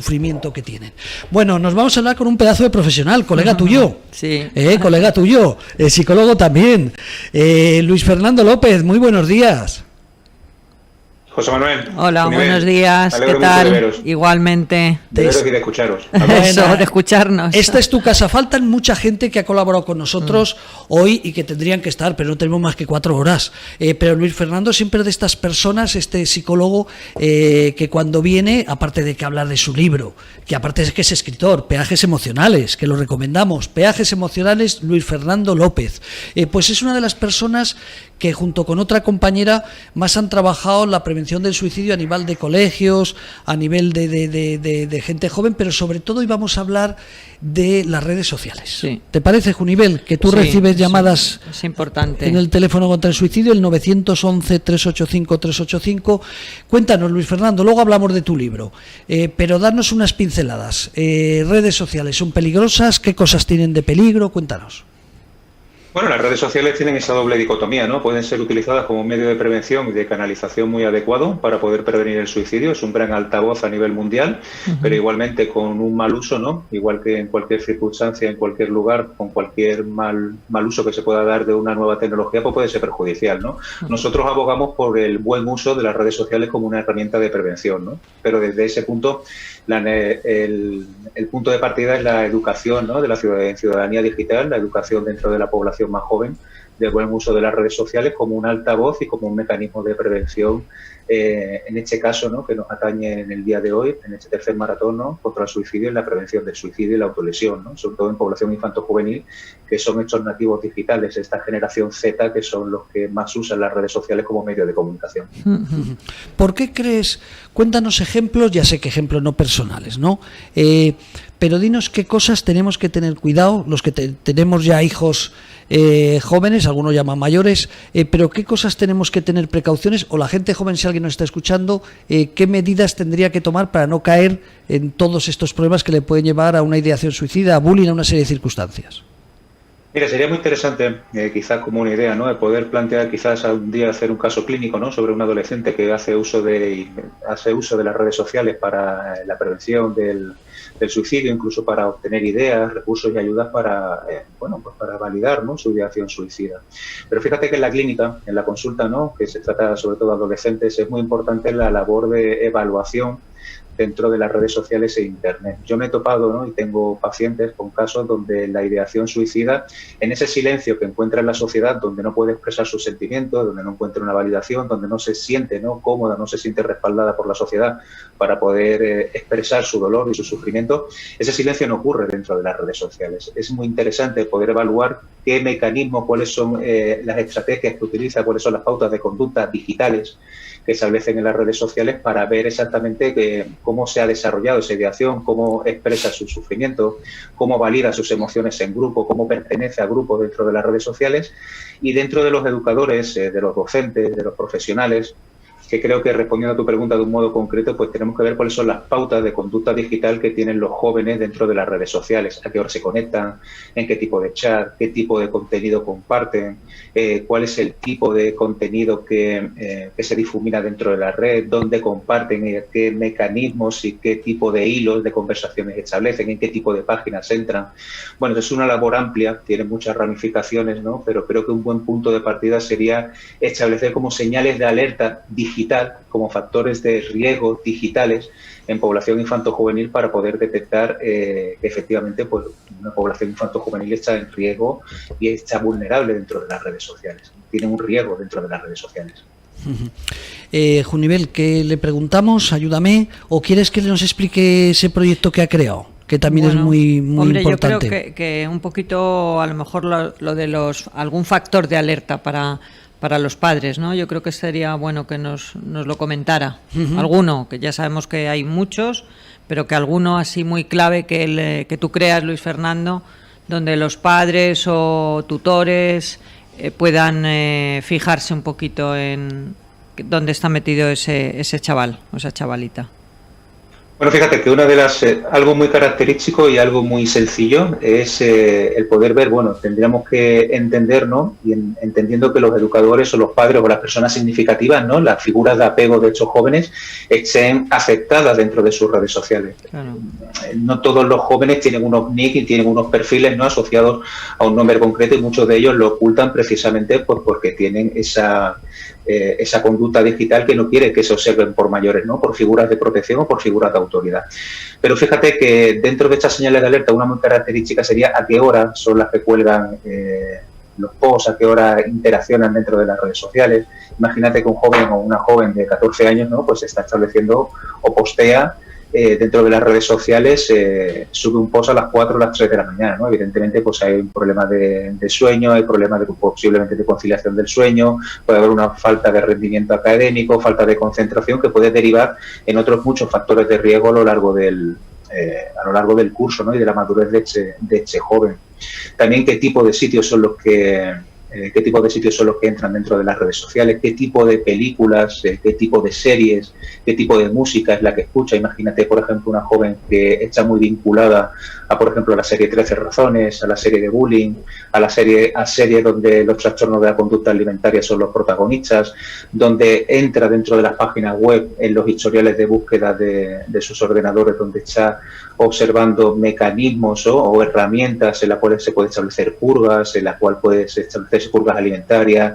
sufrimiento que tienen. Bueno, nos vamos a hablar con un pedazo de profesional, colega tuyo. Sí. Colega tuyo, psicólogo también. Luis Fernando López, muy buenos días. José Manuel. Hola, buenos días. ¿Qué tal? Igualmente. De veros y de escucharos. Eso, de escucharnos. Esta es tu casa. Faltan mucha gente que ha colaborado con nosotros hoy y que tendrían que estar, pero no tenemos más que 4 horas. Pero Luis Fernando siempre de estas personas, este psicólogo, que cuando viene, aparte de que hablar de su libro, que aparte de que es escritor, Peajes Emocionales, que lo recomendamos, Peajes Emocionales, Luis Fernando López, pues es una de las personas que junto con otra compañera más han trabajado en la prevención del suicidio a nivel de colegios, a nivel de gente joven, pero sobre todo íbamos a hablar de las redes sociales. Sí. ¿Te parece, Junivel, que tú recibes llamadas es importante en el teléfono contra el suicidio, el 911-385-385? Cuéntanos, Luis Fernando, luego hablamos de tu libro, pero darnos unas pinceladas. Redes sociales, ¿son peligrosas? ¿Qué cosas tienen de peligro? Cuéntanos. Bueno, las redes sociales tienen esa doble dicotomía, ¿no? Pueden ser utilizadas como un medio de prevención y de canalización muy adecuado para poder prevenir el suicidio. Es un gran altavoz a nivel mundial, pero igualmente con un mal uso, ¿no? Igual que en cualquier circunstancia, en cualquier lugar, con cualquier mal uso que se pueda dar de una nueva tecnología, pues puede ser perjudicial, ¿no? Nosotros abogamos por el buen uso de las redes sociales como una herramienta de prevención, ¿no? Pero desde ese punto, el punto de partida es la educación, ¿no? De la ciudadanía digital, la educación dentro de la población más joven, del buen uso de las redes sociales como un altavoz y como un mecanismo de prevención, en este caso, ¿no? Que nos atañe en el día de hoy, en este tercer maratón, ¿no? Contra el suicidio, en la prevención del suicidio y la autolesión, ¿no? Sobre todo en población infanto-juvenil, que son estos nativos digitales, esta generación Z, que son los que más usan las redes sociales como medio de comunicación. ¿Por qué crees? Cuéntanos ejemplos, ya sé que ejemplos no personales, ¿no? Pero dinos qué cosas tenemos que tener cuidado, los que tenemos ya hijos jóvenes, algunos llaman mayores, pero qué cosas tenemos que tener precauciones, o la gente joven, si alguien nos está escuchando, qué medidas tendría que tomar para no caer en todos estos problemas que le pueden llevar a una ideación suicida, a bullying, a una serie de circunstancias. Mira, sería muy interesante, quizás como una idea, ¿no? De poder plantear quizás un día hacer un caso clínico, ¿no? Sobre un adolescente que hace uso de las redes sociales para la prevención del suicidio, incluso para obtener ideas, recursos y ayudas para, pues para validar, ¿no? Su ideación suicida. Pero fíjate que en la clínica, en la consulta, ¿no? Que se trata sobre todo de adolescentes, es muy importante la labor de evaluación dentro de las redes sociales e Internet. Yo me he topado, ¿no? Y tengo pacientes con casos donde la ideación suicida, en ese silencio que encuentra en la sociedad, donde no puede expresar sus sentimientos, donde no encuentra una validación, donde no se siente, ¿no? Cómoda, no se siente respaldada por la sociedad para poder expresar su dolor y su sufrimiento, ese silencio no ocurre dentro de las redes sociales. Es muy interesante poder evaluar qué mecanismos, cuáles son las estrategias que utiliza, cuáles son las pautas de conducta digitales que establecen en las redes sociales para ver exactamente cómo se ha desarrollado esa ideación, cómo expresa su sufrimiento, cómo valida sus emociones en grupo, cómo pertenece a grupos dentro de las redes sociales, y dentro de los educadores, de los docentes, de los profesionales, que creo que, respondiendo a tu pregunta de un modo concreto, pues tenemos que ver cuáles son las pautas de conducta digital que tienen los jóvenes dentro de las redes sociales, a qué hora se conectan, en qué tipo de chat, qué tipo de contenido comparten, cuál es el tipo de contenido que se difumina dentro de la red, dónde comparten, qué mecanismos y qué tipo de hilos de conversaciones establecen, en qué tipo de páginas entran. Bueno, es una labor amplia, tiene muchas ramificaciones, ¿no? Pero creo que un buen punto de partida sería establecer como señales de alerta digital, como factores de riesgo digitales en población infanto-juvenil, para poder detectar que efectivamente pues, una población infanto-juvenil está en riesgo y está vulnerable dentro de las redes sociales, tiene un riesgo dentro de las redes sociales. Junivel, ¿qué le preguntamos? Ayúdame, ¿o quieres que nos explique ese proyecto que ha creado? Que también es muy importante. Yo creo que un poquito, a lo mejor lo de algún factor de alerta para los padres, ¿no? Yo creo que sería bueno que nos lo comentara. Alguno, que ya sabemos que hay muchos, pero que alguno así muy clave que tú creas, Luis Fernando, donde los padres o tutores puedan fijarse un poquito en dónde está metido ese chaval o esa chavalita. Bueno, fíjate que una de las, algo muy característico y algo muy sencillo es el poder ver, bueno, tendríamos que entender, ¿no? Y entendiendo que los educadores o los padres o las personas significativas, ¿no? Las figuras de apego de estos jóvenes estén aceptadas dentro de sus redes sociales. Claro. No todos los jóvenes tienen unos nick y tienen unos perfiles, ¿no? Asociados a un nombre concreto, y muchos de ellos lo ocultan precisamente pues porque tienen esa conducta digital que no quiere que se observen por mayores, ¿no? Por figuras de protección o por figuras de autoridad. Pero fíjate que dentro de estas señales de alerta, una muy característica sería a qué hora son las que cuelgan los posts, a qué hora interaccionan dentro de las redes sociales. Imagínate que un joven o una joven de 14 años, ¿no? Pues está estableciendo o postea dentro de las redes sociales, sube un post a las 4 o las 3 de la mañana, ¿no? Evidentemente pues hay un problema de sueño, hay problemas posiblemente de conciliación del sueño, puede haber una falta de rendimiento académico, falta de concentración, que puede derivar en otros muchos factores de riesgo a lo largo del curso, ¿no? Y de la madurez de este joven. También qué tipo de sitios son los que entran dentro de las redes sociales, qué tipo de películas, qué tipo de series, qué tipo de música es la que escucha. Imagínate, por ejemplo, una joven que está muy vinculada a, por ejemplo, a la serie 13 razones, a la serie de bullying, a series donde los trastornos de la conducta alimentaria son los protagonistas, donde entra dentro de las páginas web en los historiales de búsqueda de sus ordenadores, donde está observando mecanismos o herramientas en las cuales se puede establecer purgas, en las cuales puede establecerse purgas alimentarias,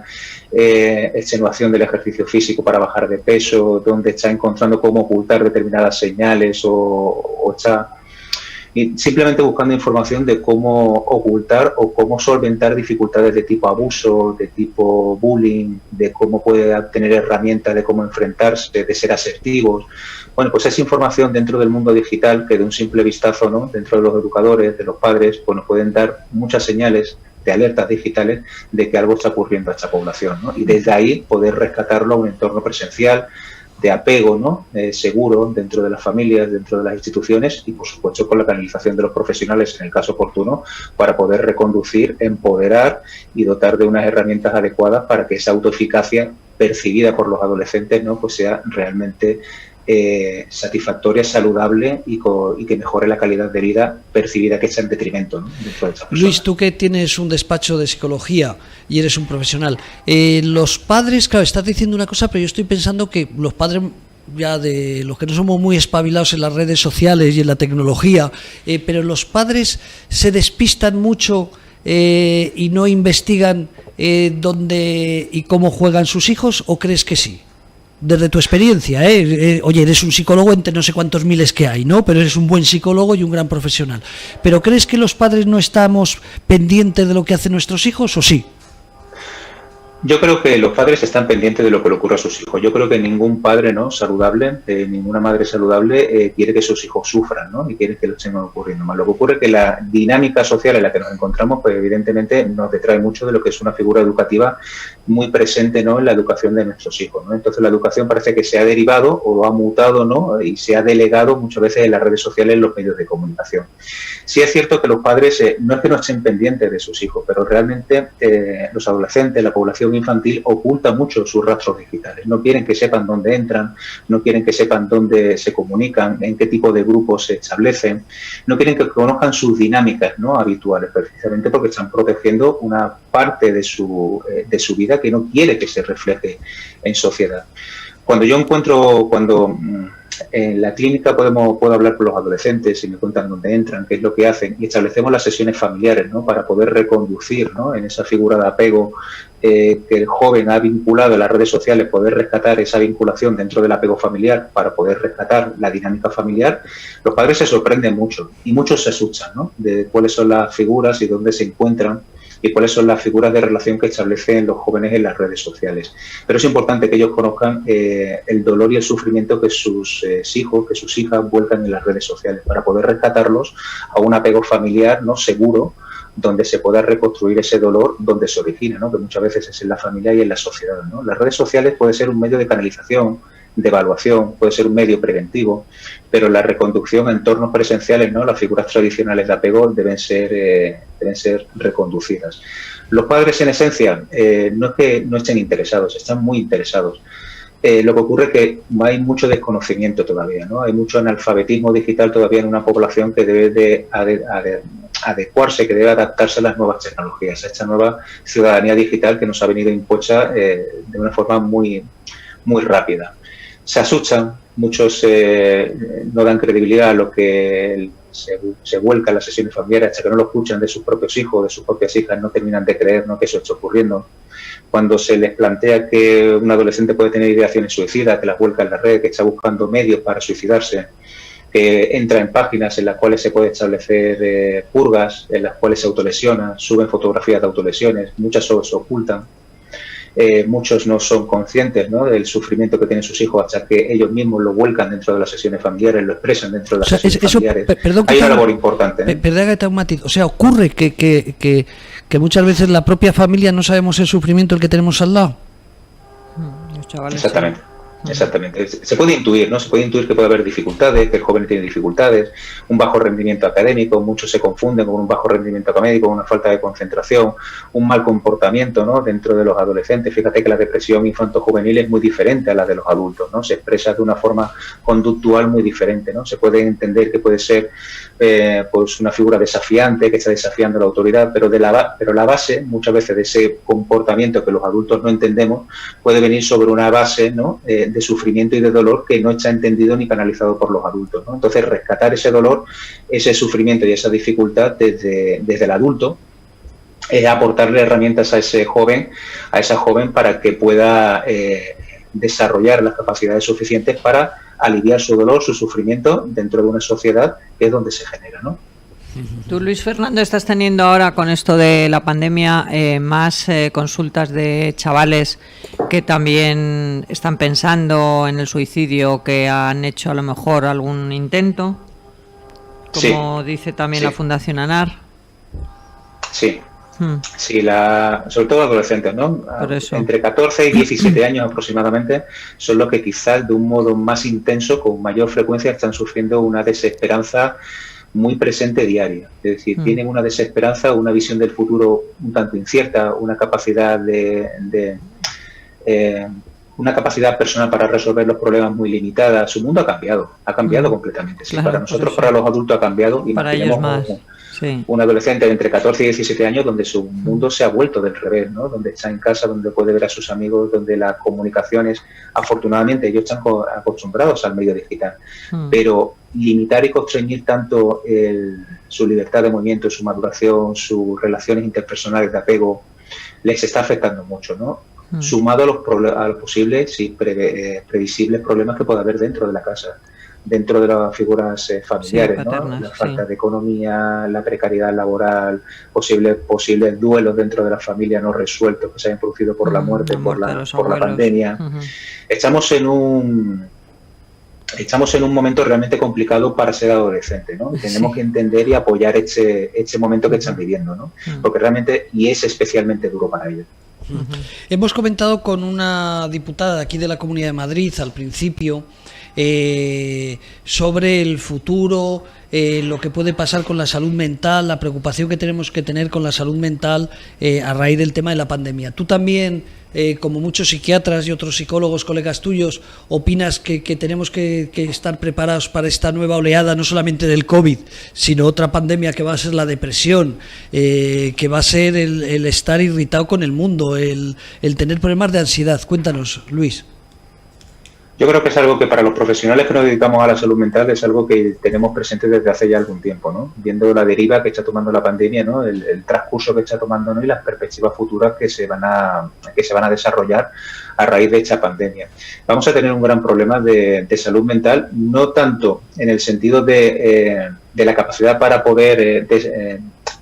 extenuación del ejercicio físico para bajar de peso, donde está encontrando cómo ocultar determinadas señales o está simplemente buscando información de cómo ocultar o cómo solventar dificultades de tipo abuso, de tipo bullying, de cómo puede obtener herramientas de cómo enfrentarse, de ser asertivos. Bueno, pues es información dentro del mundo digital que de un simple vistazo, ¿no? Dentro de los educadores, de los padres, pues nos pueden dar muchas señales de alertas digitales de que algo está ocurriendo a esta población, ¿no? Y desde ahí poder rescatarlo a un entorno presencial de apego, ¿no? Seguro dentro de las familias, dentro de las instituciones, y por supuesto con la canalización de los profesionales en el caso oportuno, para poder reconducir, empoderar y dotar de unas herramientas adecuadas para que esa autoeficacia percibida por los adolescentes, ¿no? Pues sea realmente satisfactoria, saludable y que mejore la calidad de vida percibida, que está en detrimento, ¿no? Dentro de esta persona. Luis, tú que tienes un despacho de psicología y eres un profesional, los padres, claro, estás diciendo una cosa, pero yo estoy pensando que los padres, ya de los que no somos muy espabilados en las redes sociales y en la tecnología, pero los padres se despistan mucho y no investigan dónde y cómo juegan sus hijos, ¿o crees que sí? Desde tu experiencia, oye, eres un psicólogo entre no sé cuántos miles que hay, ¿no? Pero eres un buen psicólogo y un gran profesional. ¿Pero crees que los padres no estamos pendientes de lo que hacen nuestros hijos, o sí? Yo creo que los padres están pendientes de lo que le ocurre a sus hijos. Yo creo que ningún padre, ¿no?, saludable, ninguna madre saludable quiere que sus hijos sufran, ¿no?, y quiere que lo estén ocurriendo más. Lo que ocurre es que la dinámica social en la que nos encontramos, pues evidentemente nos detrae mucho de lo que es una figura educativa muy presente, ¿no?, en la educación de nuestros hijos, ¿no? Entonces la educación parece que se ha derivado o ha mutado, ¿no?, y se ha delegado muchas veces en las redes sociales, en los medios de comunicación. Sí es cierto que los padres no es que no estén pendientes de sus hijos, pero realmente los adolescentes, la población infantil, oculta mucho sus rastros digitales. No quieren que sepan dónde entran, no quieren que sepan dónde se comunican, en qué tipo de grupos se establecen, no quieren que conozcan sus dinámicas, ¿no?, habituales, precisamente porque están protegiendo una parte de su vida que no quiere que se refleje en sociedad. En la clínica puedo hablar con los adolescentes y me cuentan dónde entran, qué es lo que hacen, y establecemos las sesiones familiares, ¿no?, para poder reconducir, ¿no?, en esa figura de apego que el joven ha vinculado a las redes sociales, poder rescatar esa vinculación dentro del apego familiar, para poder rescatar la dinámica familiar. Los padres se sorprenden mucho y muchos se asustan, ¿no?, de cuáles son las figuras y dónde se encuentran y cuáles son las figuras de relación que establecen los jóvenes en las redes sociales. Pero es importante que ellos conozcan el dolor y el sufrimiento que sus hijos, que sus hijas vuelcan en las redes sociales, para poder rescatarlos a un apego familiar, ¿no?, seguro, donde se pueda reconstruir ese dolor donde se origina, ¿no?, que muchas veces es en la familia y en la sociedad, ¿no? Las redes sociales puede ser un medio de canalización, de evaluación, puede ser un medio preventivo, pero la reconducción a entornos presenciales, ¿no?, las figuras tradicionales de apego deben ser reconducidas. Los padres, en esencia, no es que no estén interesados, están muy interesados. lo que ocurre es que hay mucho desconocimiento todavía, ¿no? Hay mucho analfabetismo digital todavía en una población que debe de adecuarse, que debe adaptarse a las nuevas tecnologías, a esta nueva ciudadanía digital que nos ha venido impuesta de una forma muy, muy rápida. Se asustan, muchos no dan credibilidad a lo que se vuelca en las sesiones familiares, hasta que no lo escuchan de sus propios hijos, de sus propias hijas, no terminan de creer, ¿no?, que eso está ocurriendo. Cuando se les plantea que un adolescente puede tener ideaciones suicidas, que las vuelca en la red, que está buscando medios para suicidarse, que entra en páginas en las cuales se puede establecer purgas, en las cuales se autolesiona, suben fotografías de autolesiones, muchas se ocultan. Muchos no son conscientes, ¿no?, del sufrimiento que tienen sus hijos hasta que ellos mismos lo vuelcan dentro de las sesiones familiares, lo expresan dentro de las sesiones familiares. Hay una labor importante. Perdón que te un matiz. O sea, ocurre que muchas veces la propia familia no sabemos el sufrimiento el que tenemos al lado. Los chavales, exactamente. Exactamente. Se puede intuir, ¿no? Se puede intuir que puede haber dificultades, que el joven tiene dificultades, un bajo rendimiento académico, muchos se confunden con un bajo rendimiento académico, una falta de concentración, un mal comportamiento, ¿no?, dentro de los adolescentes. Fíjate que la depresión infanto-juvenil es muy diferente a la de los adultos, ¿no? Se expresa de una forma conductual muy diferente, ¿no? Se puede entender que puede ser pues una figura desafiante, que está desafiando la autoridad, pero la base, muchas veces, de ese comportamiento que los adultos no entendemos, puede venir sobre una base, ¿no?, de sufrimiento y de dolor que no está entendido ni canalizado por los adultos, ¿no? Entonces, rescatar ese dolor, ese sufrimiento y esa dificultad desde el adulto es aportarle herramientas a ese joven, a esa joven, para que pueda desarrollar las capacidades suficientes para aliviar su dolor, su sufrimiento dentro de una sociedad que es donde se genera, ¿no? Tú, Luis Fernando, estás teniendo ahora con esto de la pandemia más consultas de chavales que también están pensando en el suicidio, que han hecho a lo mejor algún intento, como sí, dice también sí, la Fundación ANAR. Sí. Sí, sobre todo adolescentes, ¿no? Entre 14 y 17 años aproximadamente son los que quizás de un modo más intenso, con mayor frecuencia, están sufriendo una desesperanza muy presente diaria. Es decir, tienen una desesperanza, una visión del futuro un tanto incierta, una capacidad una capacidad personal para resolver los problemas muy limitada. Su mundo ha cambiado completamente. Sí, claro, para nosotros, para los adultos ha cambiado, y para ellos más. Un adolescente de entre 14 y 17 años donde su mundo se ha vuelto del revés, ¿no? Donde está en casa, donde puede ver a sus amigos, donde las comunicaciones, afortunadamente, ellos están acostumbrados al medio digital, pero limitar y constreñir tanto su libertad de movimiento, su maduración, sus relaciones interpersonales de apego, les está afectando mucho, ¿no? Sumado a los posibles y previsibles problemas que pueda haber dentro de la casa, dentro de las figuras familiares, sí, paternas, ¿no? La falta de economía, la precariedad laboral, posibles duelos dentro de la familia no resueltos que se hayan producido por la muerte, por la pandemia. Estamos en un momento realmente complicado para ser adolescente, ¿no? Y tenemos que entender y apoyar este momento que están viviendo, ¿no? Porque realmente, y es especialmente duro para ellos. Hemos comentado con una diputada de aquí de la Comunidad de Madrid al principio sobre el futuro, lo que puede pasar con la salud mental, la preocupación que tenemos que tener con la salud mental a raíz del tema de la pandemia. Tú también, como muchos psiquiatras y otros psicólogos, colegas tuyos, opinas que tenemos que estar preparados para esta nueva oleada, no solamente del COVID, sino otra pandemia que va a ser la depresión, que va a ser el estar irritado con el mundo, el tener problemas de ansiedad. Cuéntanos, Luis. Yo creo que es algo que para los profesionales que nos dedicamos a la salud mental es algo que tenemos presente desde hace ya algún tiempo, ¿no? Viendo la deriva que está tomando la pandemia, ¿no? El transcurso que está tomando, ¿no? Y las perspectivas futuras que se van a desarrollar a raíz de esta pandemia. Vamos a tener un gran problema de salud mental, no tanto en el sentido de la capacidad para poder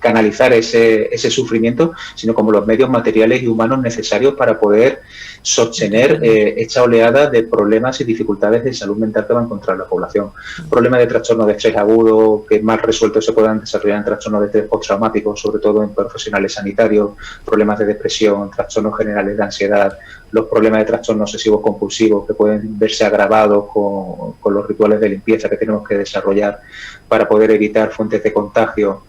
canalizar ese sufrimiento, sino como los medios materiales y humanos necesarios para poder sostener esta oleada de problemas y dificultades de salud mental que va a encontrar la población. Problemas de trastorno de estrés agudo, que mal resueltos se puedan desarrollar en trastornos de estrés postraumático, sobre todo en profesionales sanitarios, problemas de depresión, trastornos generales de ansiedad, los problemas de trastornos obsesivos compulsivos que pueden verse agravados con los rituales de limpieza que tenemos que desarrollar para poder evitar fuentes de contagio,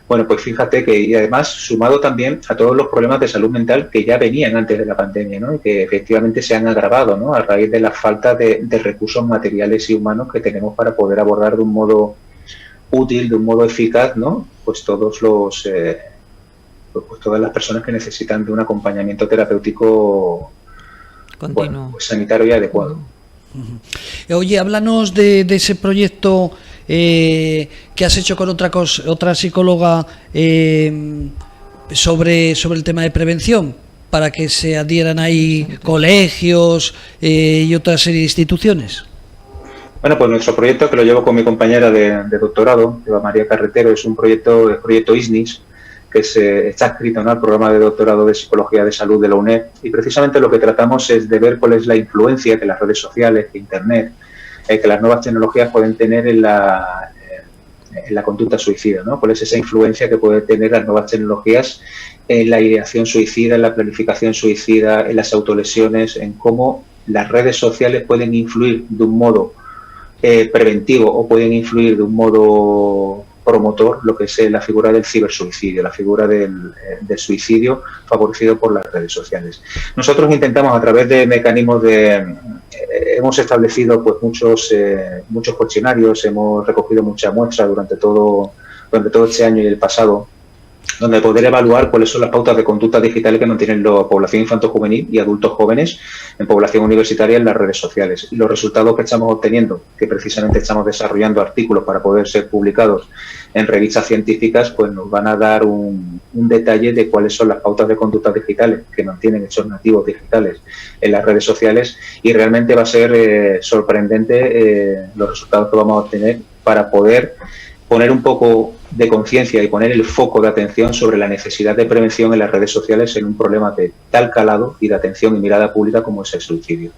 Bueno, pues fíjate que, y además sumado también a todos los problemas de salud mental que ya venían antes de la pandemia, ¿no? Y que efectivamente se han agravado, ¿no? A raíz de la falta de recursos materiales y humanos que tenemos para poder abordar de un modo útil, de un modo eficaz, ¿no? Pues todos los pues todas las personas que necesitan de un acompañamiento terapéutico continuo, bueno, pues sanitario y adecuado. Oye, háblanos de ese proyecto que has hecho con otra psicóloga sobre el tema de prevención, para que se adhieran ahí colegios y otra serie de instituciones. Bueno, pues nuestro proyecto, que lo llevo con mi compañera de doctorado, Eva María Carretero, es un proyecto, el proyecto ISNIS, que está adscrito, ¿no?, al programa de doctorado de Psicología de Salud de la UNED, y precisamente lo que tratamos es de ver cuál es la influencia que las redes sociales, que Internet, que las nuevas tecnologías pueden tener en la conducta suicida, ¿no? Cuál es esa influencia que pueden tener las nuevas tecnologías en la ideación suicida, en la planificación suicida, en las autolesiones, en cómo las redes sociales pueden influir de un modo preventivo o pueden influir de un modo promotor lo que es la figura del cibersuicidio, la figura del suicidio favorecido por las redes sociales. Nosotros intentamos, a través de mecanismos hemos establecido pues muchos cuestionarios, hemos recogido mucha muestra durante todo este año y el pasado, donde poder evaluar cuáles son las pautas de conducta digitales que mantienen la población infanto-juvenil y adultos jóvenes en población universitaria en las redes sociales. Y los resultados que estamos obteniendo, que precisamente estamos desarrollando artículos para poder ser publicados en revistas científicas, pues nos van a dar un detalle de cuáles son las pautas de conducta digitales que mantienen hechos nativos digitales en las redes sociales, y realmente va a ser sorprendente los resultados que vamos a obtener para poder poner un poco de conciencia y poner el foco de atención sobre la necesidad de prevención en las redes sociales en un problema de tal calado y de atención y mirada pública como es el suicidio.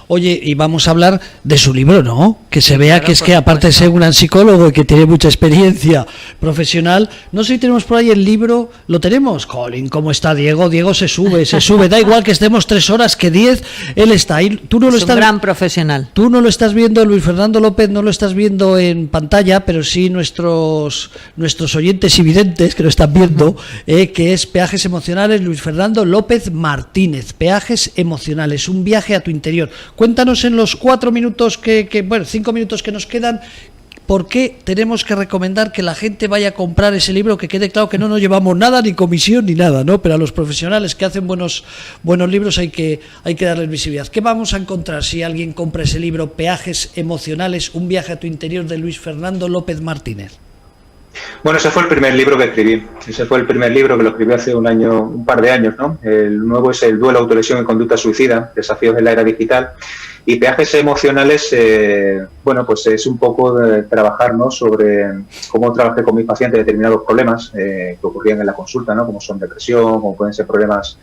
Oye, y vamos a hablar de su libro, ¿no? Que se vea claro, que es que, aparte de ser un gran psicólogo y que tiene mucha experiencia profesional, no sé si tenemos por ahí el libro. ¿Lo tenemos? Colin, ¿cómo está Diego? Diego se sube, da igual que estemos 3 horas que 10, él está ahí. Tú no lo estás, un gran profesional. Tú no lo estás viendo, Luis Fernando López, no lo estás viendo en pantalla, pero sí nuestros oyentes y videntes que lo están viendo, que es Peajes Emocionales, Luis Fernando López Martínez. Peajes Emocionales, un viaje a tu interior. Cuéntanos en los 5 minutos que nos quedan, ¿por qué tenemos que recomendar que la gente vaya a comprar ese libro? Que quede claro que no nos llevamos nada, ni comisión, ni nada, ¿no? Pero a los profesionales que hacen buenos libros hay que darles visibilidad. ¿Qué vamos a encontrar si alguien compra ese libro, Peajes Emocionales, un viaje a tu interior, de Luis Fernando López Martínez? Bueno, ese fue el primer libro que escribí. Ese fue el primer libro que lo escribí hace un par de años, ¿no? El nuevo es El duelo, autolesión y conducta suicida, desafíos de la era digital. Y Peajes Emocionales, bueno, pues es un poco de trabajar, ¿no?, sobre cómo trabajé con mis pacientes determinados problemas que ocurrían en la consulta, ¿no?, como son depresión, como pueden ser problemas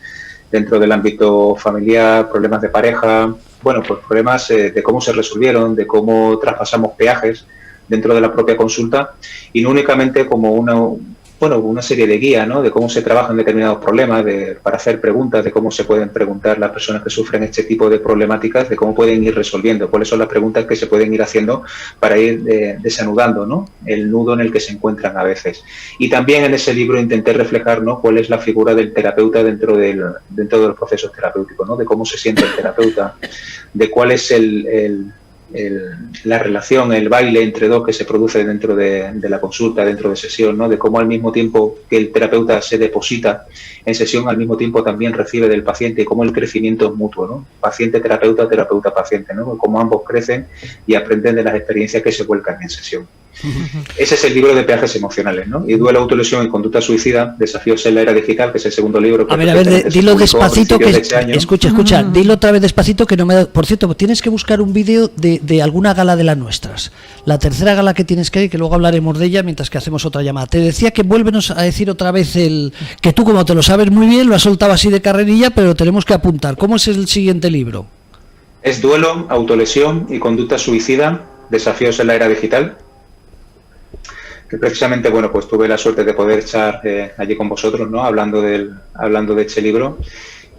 dentro del ámbito familiar, problemas de pareja, bueno, pues problemas de cómo se resolvieron, de cómo traspasamos peajes dentro de la propia consulta, y no únicamente como una serie de guías, ¿no?, de cómo se trabajan determinados problemas, para hacer preguntas, de cómo se pueden preguntar las personas que sufren este tipo de problemáticas, de cómo pueden ir resolviendo, cuáles son las preguntas que se pueden ir haciendo para ir desanudando, ¿no?, el nudo en el que se encuentran a veces. Y también en ese libro intenté reflejar, ¿no?, cuál es la figura del terapeuta dentro de los procesos terapéuticos, ¿no?, de cómo se siente el terapeuta, de cuál es la relación, el baile entre dos que se produce dentro de la consulta, dentro de sesión, ¿no?, de cómo al mismo tiempo que el terapeuta se deposita en sesión, al mismo tiempo también recibe del paciente, y cómo el crecimiento es mutuo, ¿no?, paciente-terapeuta, terapeuta-paciente, ¿no?, cómo ambos crecen y aprenden de las experiencias que se vuelcan en sesión. Ese es el libro de Peajes Emocionales, ¿no? Y duelo, autolesión y conducta suicida, desafíos en la era digital, que es el segundo libro. A ver, dilo despacito, escucha, dilo otra vez despacito, que no me da. Por cierto, tienes que buscar un vídeo de alguna gala de las nuestras. La tercera gala que tienes que ir, que luego hablaremos de ella mientras que hacemos otra llamada. Te decía que vuélvenos a decir otra vez que tú, como te lo sabes muy bien, lo has soltado así de carrerilla, pero tenemos que apuntar. ¿Cómo es el siguiente libro? Es duelo, autolesión y conducta suicida, desafíos en la era digital, que precisamente, bueno, pues tuve la suerte de poder estar allí con vosotros, ¿no?, hablando de este libro.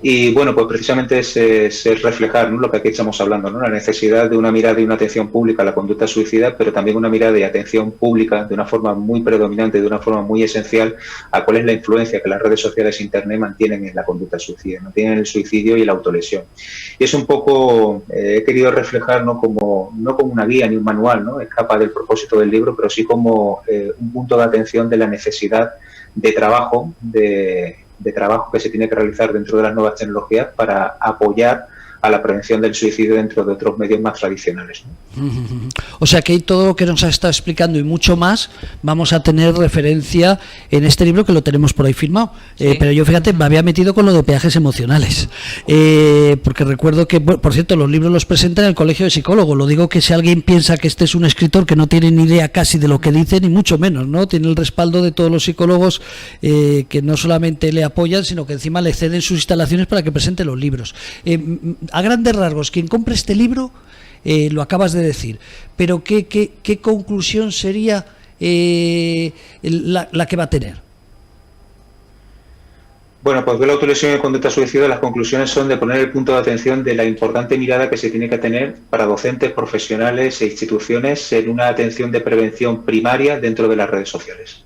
Y bueno, pues precisamente es reflejar, ¿no?, lo que aquí estamos hablando, ¿no?, la necesidad de una mirada y una atención pública a la conducta suicida, pero también una mirada y atención pública de una forma muy predominante, de una forma muy esencial, a cuál es la influencia que las redes sociales e Internet mantienen en la conducta suicida, mantienen el suicidio y la autolesión. Y es un poco, he querido reflejar no como una guía ni un manual, ¿no?, escapa del propósito del libro, pero sí como un punto de atención de la necesidad de trabajo, de trabajo que se tiene que realizar dentro de las nuevas tecnologías para apoyar a la prevención del suicidio dentro de otros medios más tradicionales, ¿no? O sea que todo lo que nos ha estado explicando y mucho más vamos a tener referencia en este libro, que lo tenemos por ahí firmado. Sí. Pero yo, fíjate, me había metido con lo de peajes emocionales, porque recuerdo que, por cierto, los libros los presenta en el Colegio de Psicólogos. Lo digo que si alguien piensa que este es un escritor que no tiene ni idea casi de lo que dice, ni mucho menos, ¿no? Tiene el respaldo de todos los psicólogos que no solamente le apoyan, sino que encima le ceden sus instalaciones para que presente los libros. A grandes rasgos, quien compre este libro, lo acabas de decir, pero ¿qué conclusión sería la que va a tener? Bueno, pues de la autolesión y conducta suicida, las conclusiones son de poner el punto de atención de la importante mirada que se tiene que tener para docentes, profesionales e instituciones en una atención de prevención primaria dentro de las redes sociales.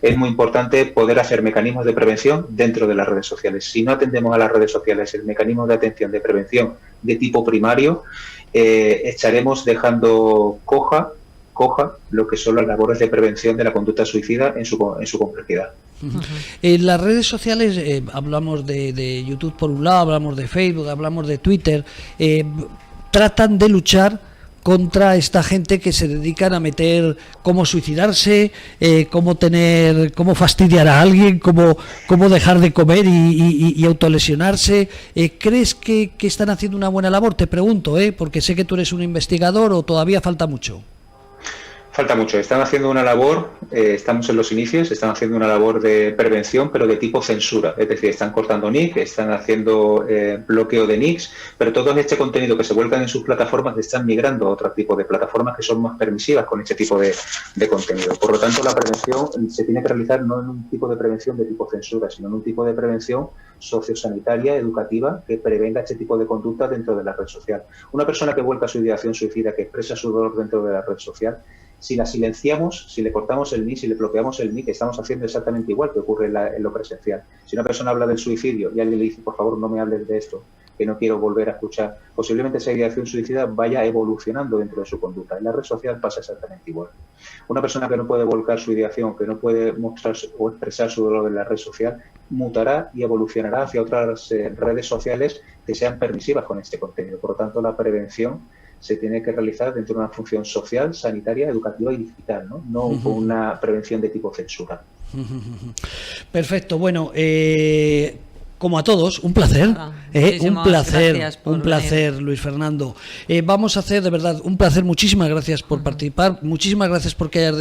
Es muy importante poder hacer mecanismos de prevención dentro de las redes sociales. Si no atendemos a las redes sociales el mecanismo de atención de prevención de tipo primario, estaremos dejando coja lo que son las labores de prevención de la conducta suicida en su complejidad. En las redes sociales hablamos de YouTube por un lado, hablamos de Facebook, hablamos de Twitter, tratan de luchar contra esta gente que se dedican a meter cómo suicidarse, cómo fastidiar a alguien, cómo dejar de comer y autolesionarse. ¿Crees que están haciendo una buena labor? Te pregunto, porque sé que tú eres un investigador, o todavía falta mucho. Falta mucho. Están haciendo una labor, estamos en los inicios, están haciendo una labor de prevención, pero de tipo censura. Es decir, están cortando nick, están haciendo bloqueo de nicks, pero todo este contenido que se vuelcan en sus plataformas están migrando a otro tipo de plataformas que son más permisivas con este tipo de contenido. Por lo tanto, la prevención se tiene que realizar no en un tipo de prevención de tipo censura, sino en un tipo de prevención sociosanitaria, educativa, que prevenga este tipo de conducta dentro de la red social. Una persona que vuelca su ideación suicida, que expresa su dolor dentro de la red social, si la silenciamos, si le cortamos el nick, si le bloqueamos el nick, estamos haciendo exactamente igual que ocurre en lo presencial. Si una persona habla del suicidio y alguien le dice, por favor, no me hables de esto, que no quiero volver a escuchar, posiblemente esa ideación suicida vaya evolucionando dentro de su conducta. En la red social pasa exactamente igual. Una persona que no puede volcar su ideación, que no puede mostrar o expresar su dolor en la red social, mutará y evolucionará hacia otras redes sociales que sean permisivas con este contenido. Por lo tanto, la prevención se tiene que realizar dentro de una función social, sanitaria, educativa y digital, no con una prevención de tipo censura. Perfecto. Bueno, como a todos, un placer, un placer, Luis Fernando. Vamos a hacer, de verdad, un placer. Muchísimas gracias por participar, muchísimas gracias porque hayas